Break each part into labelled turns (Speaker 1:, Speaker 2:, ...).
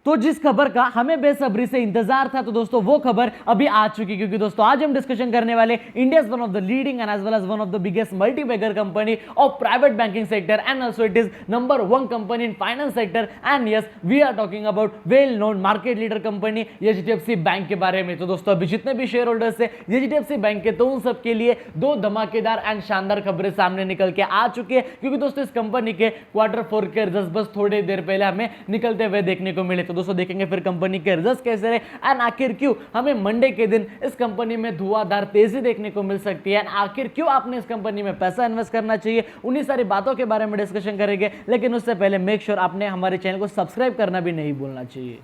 Speaker 1: तो जिस खबर का हमें बेसब्री से इंतजार था, तो दोस्तों वो खबर अभी आ चुकी, क्योंकि दोस्तों आज हम डिस्कशन करने वाले India's one of the leading and as well as one of the biggest multibagger company of private banking sector and also it is number 1 company in finance sector and yes we are talking about well known market leader company HDFC bank के बारे में। तो दोस्तों अभी जितने भी share holders है HDFC bank के, तो उन सबके लिए दो धमाकेदार एंड शानदार खबरें सामने निकल के आ चुकी है, क्योंकि दोस्तों इस कंपनी के Q4 के रिजल्ट बस थोड़ी देर पहले हमें निकलते हुए देखने को मिले। तो दोस्तों देखेंगे फिर कंपनी के रिजल्ट कैसे रहे एंड आखिर क्यों हमें मंडे के दिन इस कंपनी में धुआंधार तेजी देखने को मिल सकती है एंड आखिर क्यों आपने इस कंपनी में पैसा इन्वेस्ट करना चाहिए, उन्हीं सारी बातों के बारे में डिस्कशन करेंगे। लेकिन उससे पहले मेक श्योर आपने हमारे चैनल को सब्सक्राइब करना भी नहीं भूलना चाहिए।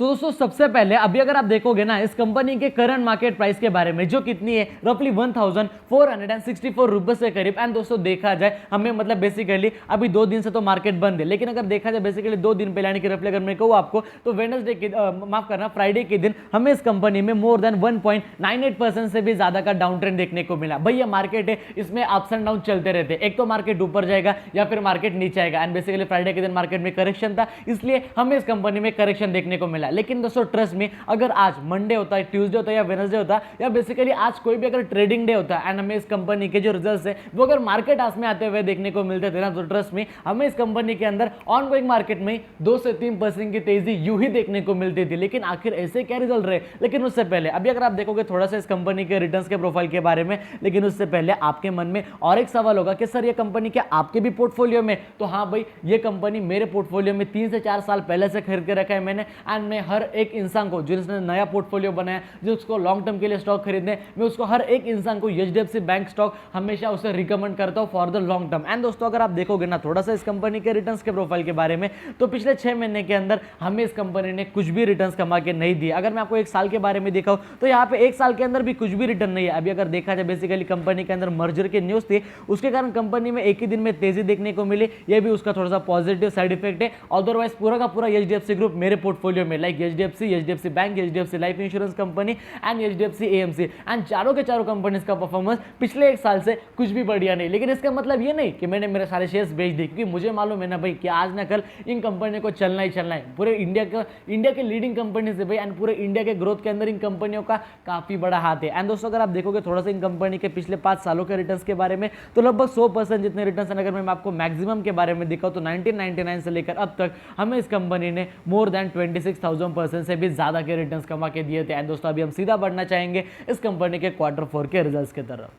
Speaker 1: तो दोस्तों सबसे पहले अभी अगर आप देखोगे ना इस कंपनी के करंट मार्केट प्राइस के बारे में, जो कितनी है रफली 1464 रुपए से करीब। एंड दोस्तों देखा जाए हमें मतलब बेसिकली अभी 2 दिन से तो मार्केट बंद है, लेकिन अगर देखा जाए बेसिकली 2 दिन पहले यानी कि रफली अगर मैं कहूँ आपको तो वेडनेसडे के माफ करना फ्राइडे के दिन हमें इस कंपनी में मोर देन 1.98% से भी ज्यादा का डाउन ट्रेंड देखने को मिला। भाई ये मार्केट है, इसमें अप्स एंड डाउन चलते रहते हैं, एक तो मार्केट ऊपर जाएगा या फिर मार्केट नीचे आएगा। एंड बेसिकली फ्राइडे के दिन मार्केट में करेक्शन था, इसलिए हमें इस कंपनी में करेक्शन देखने को मिला। लेकिन दोस्तों ट्रस्ट में अगर आज मंडे होता है, ट्यूसडे होता है या वेडनेसडे होता है या बेसिकली आज कोई भी अगर ट्रेडिंग डे होता है एंड हमें इस कंपनी के जो रिजल्ट्स है वो अगर मार्केट आज में आते हुए देखने को मिलते थे ना, तो ट्रस्ट में हमें इस कंपनी के अंदर ऑन गोइंग मार्केट में 2 से 3% की तेजी यूं ही देखने को मिलती थी। लेकिन आखिर ऐसे क्या रिजल्ट रहे। लेकिन उससे पहले अभी अगर आप देखोगे थोड़ा सा इस कंपनी के रिटर्न्स के प्रोफाइल के बारे में, लेकिन उससे पहले आपके मन में और एक सवाल होगा कि सर ये कंपनी क्या आपके भी पोर्टफोलियो में? तो हाँ भाई, ये कंपनी मेरे पोर्टफोलियो में 3 से 4 साल पहले से खरीद के रखा है मैंने। एंड मैं हर एक इंसान को जिसने नया पोर्टफोलियो बनाया, जिसको लॉन्ग टर्म के लिए स्टॉक खरीदने, मैं उसको हर एक इंसान को एचडीएफसी बैंक स्टॉक हमेशा उसे रिकमेंड करता हूं for the long term. And दोस्तों अगर आप देखोगे ना थोड़ा सा इस कंपनी के रिटर्न्स के प्रोफाइल के बारे में, तो पिछले 6 महीने के अंदर हमें इस कंपनी ने कुछ भी रिटर्न्स कमा के नहीं दिए। अगर मैं आपको 1 साल के बारे में दिखाऊं तो यहाँ पे 1 साल के अंदर भी कुछ भी रिटर्न नहीं है। अभी अगर देखा जाए बेसिकली कंपनी के अंदर मर्जर के न्यूज थी, उसके कारण कंपनी में एक ही दिन में तेजी देखने को मिली, यह भी उसका थोड़ा सा पॉजिटिव साइड इफेक्ट है। अदरवाइज पूरा का पूरा एचडीएफसी ग्रुप मेरे पोर्टफोलियो में like HDFC bank, HDFC life insurance company and HDFC AMC and चारों के चारों कंपनीज का परफॉर्मेंस पिछले 1 साल से कुछ भी बढ़िया नहीं। लेकिन इसका मतलब ये नहीं कि मैंने मेरे सारे शेयर्स बेच दिए, क्योंकि मुझे मालूम है ना भाई कि आज ना कल इन कंपनी को चलना ही चलना है। पूरे इंडिया के लीडिंग कंपनी से भाई एंड पूरे इंडिया के ग्रोथ के अंदर इन कंपनियों का काफी बड़ा हाथ है। एंड दोस्तों अगर आप देखोगे थोड़ा सा इन कंपनी के पिछले 5 सालों के रिटर्न्स के बारे में, तो लगभग 100% जितने रिटर्न्स हैं। अगर मैं आपको मैक्सिमम के बारे में दिखाऊं तो 1999 से लेकर अब तक हमें इस कंपनी ने मोर देन 26,000% से भी ज्यादा के रिटर्न्स कमा के दिए थे। एंड दोस्तों अभी हम सीधा बढ़ना चाहेंगे इस कंपनी के Q4 के रिजल्ट्स की तरफ।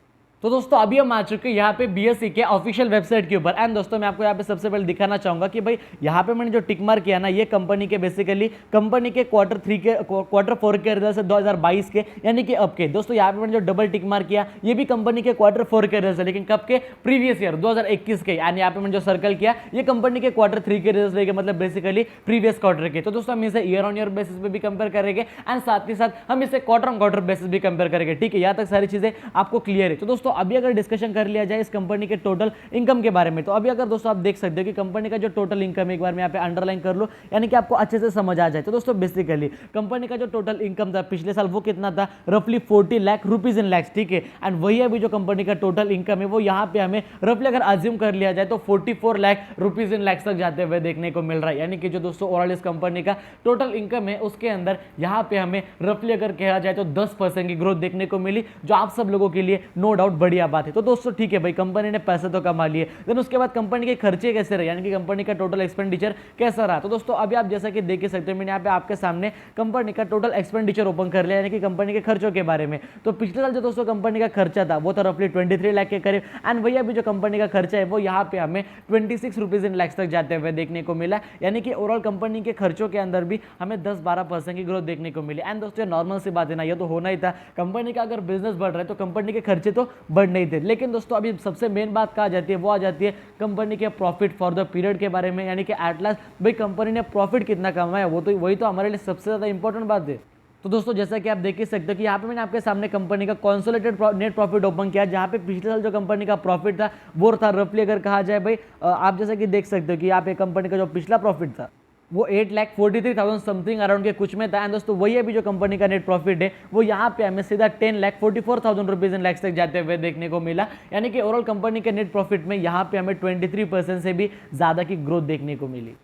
Speaker 1: तो दोस्तों अभी हम आ चुके हैं यहाँ पे बीएसई के ऑफिशियल वेबसाइट के ऊपर। एंड दोस्तों मैं आपको यहाँ पे सबसे पहले दिखाना चाहूंगा कि भाई यहाँ पे मैंने जो टिक मार्क किया ना, ये कंपनी के बेसिकली कंपनी के Q4 के रिजल्ट है 2022 के, यानी कि अब के। दोस्तों यहाँ पे मैंने जो डबल टिक मार्क किया ये भी कंपनी के Q4 के रिजल्ट है, लेकिन कब के? प्रीवियस ईयर 2021 के। एंड यहाँ पे मैंने जो सर्कल किया ये कंपनी के Q3 के रिजल्ट रहेंगे, मतलब बेसिकली प्रीवियस क्वार्टर के। तो दोस्तों हम इसे ईयर ऑन ईयर बेसिस पे भी कंपेयर करेंगे एंड साथ ही साथ हम इसे क्वार्टर ऑन क्वार्टर बेसिस भी कंपेयर करेंगे। ठीक है, यहाँ तक सारी चीजें आपको क्लियर है। तो दोस्तों अभी अगर डिस्कशन कर लिया जाए इस कंपनी के टोटल इनकम के बारे में, तो अभी अगर दोस्तों आप देख सकते हो कि कंपनी का जो टोटल इनकम, एक बार मैं यहाँ पे अंडरलाइन कर लूं यानी कि आपको अच्छे से समझ आ जाए। तो दोस्तों बेसिकली कंपनी का जो टोटल इनकम था पिछले साल वो कितना था? रफली 40 लाख रुपीज इन लैक्स। ठीक है, एंड वही अभी जो कंपनी का टोटल इनकम है वो यहाँ पे हमें रफली अगर अज्यूम कर लिया जाए तो 44 लाख रुपीज इन लैक्स तक जाते हुए देखने को मिल रहा है। यानी कि जो दोस्तों ओवरऑल इस कंपनी का टोटल इनकम है उसके अंदर यहाँ पे हमें रफली अगर कहा जाए तो 10% की ग्रोथ देखने को मिली, जो आप सब लोगों के लिए नो डाउट बढ़िया बात है। तो दोस्तों ठीक है भाई, कंपनी ने पैसे तो कमा लिए, देन उसके बाद कंपनी के खर्चे कैसे रहे, यानी कि कंपनी का टोटल एक्सपेंडिचर कैसा रहा। तो दोस्तों अभी आप जैसा कि देख ही सकते हो, मैंने यहाँ पे आपके सामने कंपनी का टोटल एक्सपेंडिचर ओपन कर लिया, यानी कि कंपनी के खर्चों के बारे में। तो पिछले साल जो दोस्तों कंपनी का खर्चा था वो था रफली 23 लाख के करीब, एंड वही अभी जो कंपनी का खर्चा है वो यहाँ पे हमें 26 रुपीज इन लैक्स तक जाते हुए देखने को मिला। यानी कि ओवरऑल कंपनी के खर्चों के अंदर भी हमें 10-12% की ग्रोथ देखने को मिली। एंड दोस्तों नॉर्मल सी बात है ना, ये तो होना ही था। कंपनी का अगर बिजनेस बढ़ रहा है तो कंपनी के खर्चे तो बढ़ नहीं थे। लेकिन दोस्तों अभी सबसे मेन बात कहा जाती है वो आ जाती है कंपनी के प्रॉफिट फॉर द पीरियड के बारे में, यानी कि एट लास्ट भाई कंपनी ने प्रॉफिट कितना कमाया, वही तो हमारे लिए सबसे ज्यादा इंपॉर्टेंट बात है। तो दोस्तों जैसा कि आप देख ही सकते हो कि यहाँ पे मैंने आपके सामने कंपनी का कंसोलिडेटेड नेट प्रॉफिट ओपन किया, जहाँ पे पिछले साल जो कंपनी का प्रॉफिट था वो था रफली अगर कहा जाए भाई, आप जैसा कि देख सकते हो कि यहाँ पे कंपनी का जो पिछला प्रॉफिट था वो 8,43,000 समथिंग अराउंड के कुछ में था। एंड दोस्तों वही अभी जो कंपनी का नेट प्रॉफिट है वो यहाँ पे हमें सीधा 10,44,000 रुपीज इन लैक्स तक जाते हुए देखने को मिला। यानी कि ओवरऑल कंपनी के नेट प्रॉफिट में यहाँ पे हमें 23% से भी ज्यादा की ग्रोथ देखने को मिली।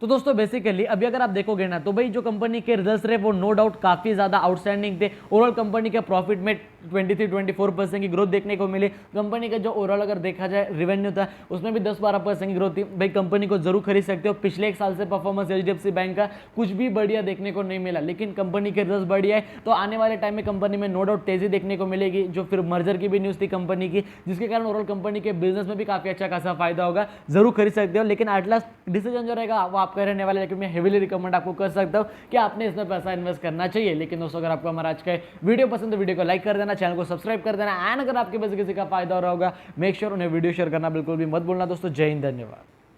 Speaker 1: तो दोस्तों बेसिकली अभी अगर आप देखोगे ना तो भाई जो कंपनी के रिजल्ट्स रहे वो नो डाउट काफी ज्यादा आउटस्टैंडिंग थे। ओवरऑल कंपनी के प्रॉफिट में 23-24% की ग्रोथ देखने को मिली। कंपनी का जो ओवरऑल अगर देखा जाए रेवेन्यू था उसमें भी 10-12% की ग्रोथ थी। भाई कंपनी को जरूर खरीद सकते हो। पिछले एक साल से परफॉर्मेंस एचडीएफसी बैंक का कुछ भी बढ़िया देखने को नहीं मिला, लेकिन कंपनी के रिजल्ट बढ़िया है, तो आने वाले टाइम में कंपनी में नो डाउट तेजी देखने को मिलेगी। जो फिर मर्जर की भी न्यूज थी कंपनी की, जिसके कारण ओवरऑल कंपनी के बिजनेस में भी काफी अच्छा खासा फायदा होगा, जरूर खरीद सकते हो। लेकिन एट लास्ट डिसीजन जो रहेगा वो आपका रहने वाला है, लेकिन मैं हेवीली रिकमेंड आपको कर सकता हूं कि आपने इसमें पैसा इन्वेस्ट करना चाहिए। लेकिन दोस्तों अगर आपको हमारा आज का वीडियो पसंद है, वीडियो को लाइक कर देना, चैनल को सब्सक्राइब कर देना, एंड अगर आपके पास किसी का फायदा हो रहा होगा मेक श्योर उन्हें वीडियो शेयर करना बिल्कुल भी मत भूलना दोस्तों। जय हिंद, धन्यवाद।